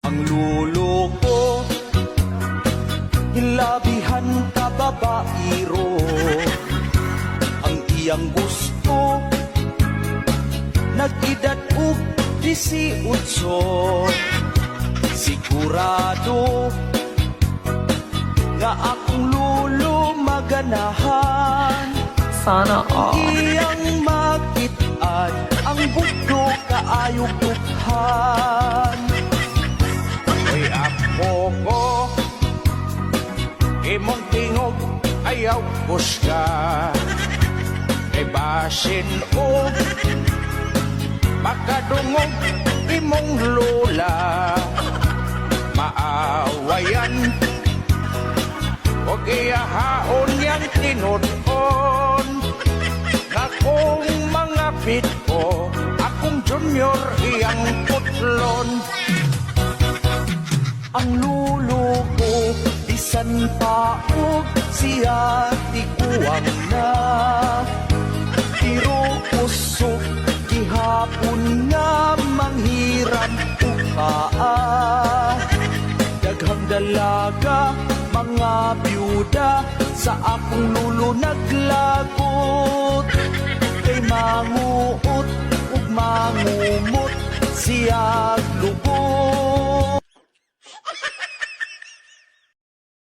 Ang lulo ko, hilabihan ka babairo. Ang iyang gusto, nag-edad og 18. Sigurado nga akong lulo maganahan. Sana all. Iyang makitaan ang bugdo kaayog dukhan. Oy apo ko, imong tingog ayaw kusga. Kay basin o makadungog imong lola. Maawayan og iyahaon yang tinudon. Akong mga pitko, akong junior iyang putlon. Ang lulo ko, bisan paog siya tikuwang na. Pero usok, gihapon nga manghiram ukaa. Daghang dalaga, mga byuda, sa akong lulo naglagot. Kay manguot ug mangumot siya lubot.